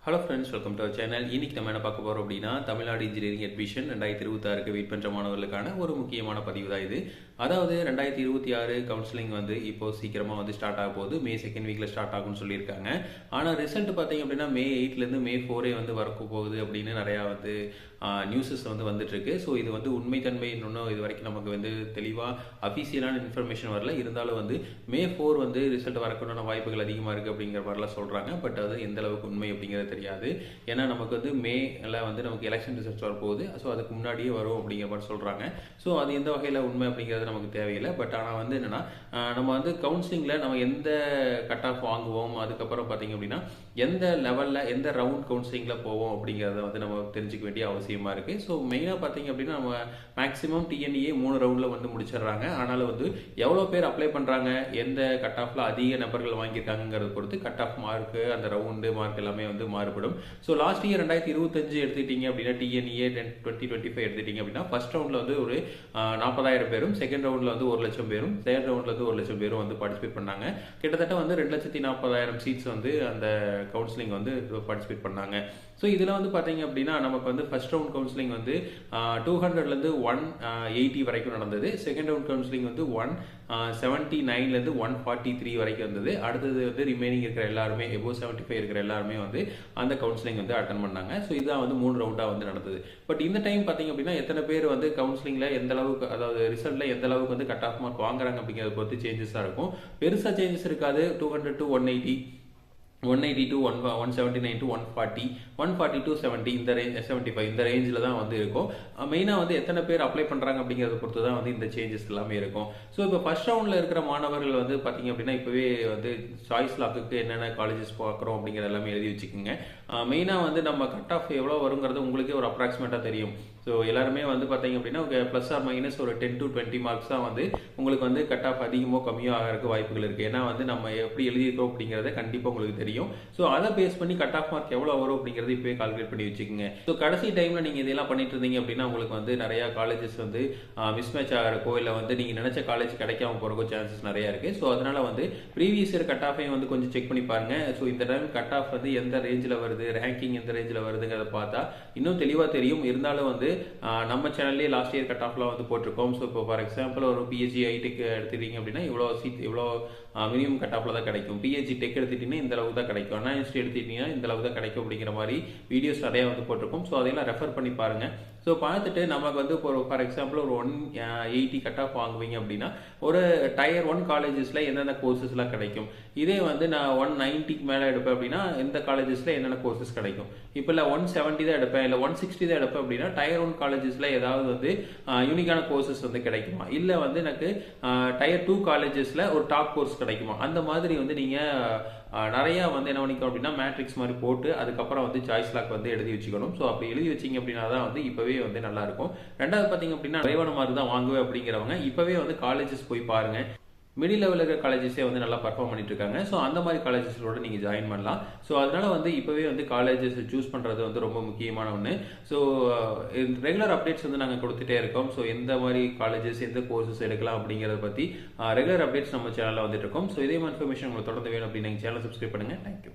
Hello friends, welcome to our channel. இன்னைக்கு நம்ம என்ன பார்க்க போகிறோம் அப்படின்னா, தமிழ்நாடு இன்ஜினியரிங் அட்மிஷன் 2026 வெயிட் பண்ணுற மாணவர்களுக்கான ஒரு முக்கியமான பதிவு தான் இது. அதாவது 2026 கவுன்சிலிங் வந்து இப்போ சீக்கிரமாக வந்து ஸ்டார்ட் ஆக போகுது. மே செகண்ட் வீக்கில் ஸ்டார்ட் ஆகும்னு சொல்லியிருக்காங்க. ஆனால் ரிசல்ட் பார்த்தீங்க அப்படின்னா மே 8லேருந்து மே 4 வந்து வரக்க போகுது அப்படின்னு நிறையா வந்து நியூஸஸ் வந்து வந்துட்டு இருக்கு. ஸோ இது வந்து உண்மைத்தன்மை இன்னும் இது வரைக்கும் நமக்கு வந்து தெளிவாக அஃபீஷியலான இன்ஃபர்மேஷன் வரல. இருந்தாலும் வந்து மே 4 வந்து ரிசல்ட் வரக்கூடிய வாய்ப்புகள் அதிகமாக இருக்குது அப்படிங்கிற மாதிரிலாம் சொல்கிறாங்க. பட் அது எந்த அளவுக்கு உண்மை அப்படிங்கிறது தெரியாது. ஏன்னா நமக்கு வந்து மேல வந்து நமக்கு எலெக்ஷன் ரிசல்ட்ஸ் வரப்போகுது. ஸோ அதுக்கு முன்னாடியே வரும் அப்படிங்கிற மாதிரி சொல்கிறாங்க. ஸோ அது எந்த வகையில் உண்மை அப்படிங்கிறது நமக்கு தேவையில்லை. பட் ஆனால் வந்து என்னென்னா, நம்ம வந்து கவுன்சிலிங்கில் நம்ம எந்த கட் ஆஃப் வாங்குவோம், அதுக்கப்புறம் பார்த்தீங்க அப்படின்னா எந்த லெவலில் எந்த ரவுண்ட் கவுன்சிலிங்கில் போவோம் அப்படிங்கிறத வந்து நம்ம தெரிஞ்சுக்க வேண்டிய அவசியமாக இருக்குது. ஸோ மெயினாக பார்த்தீங்க அப்படின்னா நம்ம மேக்ஸிமம் டிஎன்இஏ 3 ரவுண்டில் வந்து முடிச்சிடுறாங்க. ஆனாலும் வந்து எவ்வளோ பேர் அப்ளை பண்ணுறாங்க, எந்த கட் ஆஃபில் அதிக நபர்கள் வாங்கியிருக்காங்கிறத பொறுத்து கட் ஆஃப் மார்க்கு, அந்த ரவுண்டு மார்க் எல்லாமே வந்து மாறுபடும். ஸோ லாஸ்ட் இயர் 2025 எடுத்துக்கிட்டீங்க அப்படின்னா டிஎன்இஏ 2025 எடுத்துக்கிட்டீங்க அப்படின்னா ஃபர்ஸ்ட் ரவுண்டில் வந்து ஒரு 40,000 பேரும், செகண்ட் ரவுண்டில் வந்து 1,00,000 பேரும், தேர்ட் ரவுண்டில் வந்து 1,00,000 பேரும் வந்து பார்ட்டிசிபேட் பண்ணாங்க. கிட்டத்தட்ட வந்து 2,40,000 சீட்ஸ் வந்து அந்த கவுன்சிலிங் வந்து பார்ட்டிசிபேட் பண்ணாங்க. ஸோ இதில் வந்து பார்த்தீங்க அப்படின்னா நமக்கு வந்து ஃபர்ஸ்ட் ரவுண்ட் கவுன்சிலிங் வந்து 200லேருந்து 180 வரைக்கும் நடந்தது. செகண்ட் ரவுண்ட் கவுன்சிலிங் வந்து 179லேருந்து 143 வரைக்கும் இருந்தது. அடுத்தது வந்து ரிமைனிங் இருக்கிற எல்லாருமே எபோவ் 75 இருக்கிற எல்லாருமே வந்து அந்த கவுன்சிலிங் வந்து அட்டன் பண்ணாங்க. ஸோ இதுதான் வந்து 3 ரவுண்டாக வந்து நடந்தது. பட் இந்த டைம் பார்த்தீங்க அப்படின்னா எத்தனை பேர் வந்து கவுன்சிலிங்கில் எந்த அளவுக்கு, அதாவது ரிசல்ட்டில் எந்த அளவுக்கு வந்து கட் ஆஃப் மார்க் வாங்குறாங்க அப்படிங்கிறத பொறுத்து சேஞ்சஸாக இருக்கும். பெருசாக சேஞ்சஸ் இருக்காது. 200 to 180, 180 to 179 to 140, 140 to 70, இந்த ரேஞ்ச் 75 இந்த ரேஞ்சில் தான் வந்து இருக்கும். மெயினாக வந்து எத்தனை பேர் அப்ளை பண்ணுறாங்க அப்படிங்கிறத பொறுத்து தான் வந்து இந்த சேஞ்சஸ் எல்லாமே இருக்கும். ஸோ இப்போ ஃபர்ஸ்ட் ரவுண்டில் இருக்கிற மாணவர்கள் வந்து பார்த்தீங்க அப்படின்னா இப்போவே வந்து சாய்ஸ் லாக்குக்கு என்னென்ன காலேஜஸ் பார்க்குறோம் அப்படிங்கிற எல்லாமே எழுதி வச்சுக்கோங்க. மெயினாக வந்து நம்ம கட் ஆஃப் எவ்வளோ வருங்கிறது உங்களுக்கே ஒரு அப்ராக்சிமேட்டாக தெரியும். ஸோ எல்லாருமே வந்து பார்த்தீங்க அப்படின்னா ப்ளஸ் ஆர் மைனஸ் ஒரு 10 to 20 மார்க்ஸ் தான் வந்து உங்களுக்கு வந்து கட் ஆஃப் அதிகமோ கம்மியோ ஆகிறதுக்கு வாய்ப்புகள் இருக்குது. ஏன்னா வந்து நம்ம எப்படி எழுதியிருக்கோம் அப்படிங்கிறத கண்டிப்பாக உங்களுக்கு தெரியும். ஸோ அதை பேஸ் பண்ணி கட் ஆஃப் மார்க் எவ்வளோ வரும் அப்படிங்கிறது இப்போயே கால்குலேட் பண்ணி வச்சுக்கோங்க. ஸோ கடைசி டைமில் நீங்கள் இதெல்லாம் பண்ணிட்டு இருந்தீங்க அப்படின்னா உங்களுக்கு வந்து நிறையா காலேஜஸ் வந்து மிஸ்மேட்ச் ஆகிறக்கோ இல்லை வந்து நீங்கள் நினச்ச காலேஜ் கிடைக்காம போகிறக்கோ சான்சஸ் நிறையா இருக்குது. ஸோ அதனால் வந்து ப்ரீவியஸ் இயர் கட் ஆஃபையும் வந்து கொஞ்சம் செக் பண்ணி பாருங்கள். ஸோ இந்த டைம் கட் ஆஃப் வந்து எந்த ரேஞ்சில் வருது, ரேங்கிங் எந்த ரேஞ்சில் வருதுங்கிறத பார்த்தா இன்னும் தெளிவாக தெரியும். இருந்தாலும் வந்து நம்ம சேனல்லே லாஸ்ட் இயர் கட் ஆஃப்லாம் வந்து போட்டிருக்கோம். ஸோ இப்போ ஃபார் எக்ஸாம்பிள் ஒரு பிஹெச்டி ஐடெக் எடுத்துட்டீங்க அப்படின்னா இவ்வளோ சீட் இவ்வளோ மினிமம் கட் ஆஃபில் தான் கிடைக்கும். பிஹெச்டி டெக் எடுத்துட்டீங்கன்னா இந்த அளவுக்கு தான் கிடைக்கும். அண்ணா யூனிவர்சிட்டி எடுத்துட்டீங்கன்னா இந்த அளவுக்கு தான் கிடைக்கும் அப்படிங்கிற மாதிரி வீடியோஸ் நிறையா வந்து போட்டிருக்கோம். ஸோ அதையெல்லாம் ரெஃபர் பண்ணி பாருங்கள். ஸோ பார்த்துட்டு நமக்கு வந்து இப்போ ஃபார் எக்ஸாம்பிள் ஒரு 180 கட் ஆஃப் வாங்குவீங்க அப்படின்னா ஒரு டயர் 1 காலேஜஸில் என்னென்ன கோர்சஸ்லாம் கிடைக்கும். இதே வந்து நான் 190க்கு மேலே எடுப்பேன் அப்படின்னா இந்த காலேஜஸில் என்னென்ன கோர்சஸ் கிடைக்கும். இப்போ இல்லை 170 தான் எடுப்பேன், இல்லை 160 தான் எடுப்பேன் அப்படின்னா டயர் 1 காலேஜஸில் ஏதாவது வந்து யூனிக்கான கோர்சஸ் வந்து கிடைக்குமா, இல்லை வந்து எனக்கு டயர் 2 காலேஜஸில் ஒரு டாப் கோர்ஸ் கிடைக்குமா, அந்த மாதிரி வந்து நீங்கள் நிறையா வந்து என்ன பண்ணிக்கணும் அப்படின்னா மேட்ரிக்ஸ் மாதிரி போட்டு அதுக்கப்புறம் வந்து சாய்ஸ் லாக் வந்து எழுதி வச்சுக்கணும். ஸோ அப்படி எழுதி வச்சிங்க அப்படின்னா தான் வந்து இப்போவே வந்து நல்லாயிருக்கும். ரெண்டாவது பார்த்தீங்க அப்படின்னா விரைவான மார்க் தான் வாங்குவேன் அப்படிங்கிறவங்க இப்போவே வந்து காலேஜஸ் போய் பாருங்கள். மிடில் லெவலில் இருக்கிற காலேஜஸே வந்து நல்லா பர்ஃபார்ம் பண்ணிட்டு இருக்காங்க. ஸோ அந்த மாதிரி காலேஜஸோட நீங்கள் ஜாயின் பண்ணலாம். ஸோ அதனால வந்து இப்போவே வந்து காலேஜஸ் சூஸ் பண்ணுறது வந்து ரொம்ப முக்கியமான ஒன்று. ஸோ ரெகுலர் அப்டேட்ஸ் வந்து நாங்கள் கொடுத்துட்டே இருக்கோம். ஸோ எந்த மாதிரி காலேஜஸ் எந்த கோர்சஸ் எடுக்கலாம் அப்படிங்கிறத பற்றி ரெகுலர் அப்டேட்ஸ் நம்ம சேனலில் வந்துட்டு இருக்கோம். ஸோ இதே மாதிரி இன்ஃபர்மேஷன் உங்களுக்கு தொடர்ந்து வேணும் அப்படின்னு எங்கள் சேனல் சப்ஸ்கிரைப் பண்ணுங்கள். தேங்க்யூ.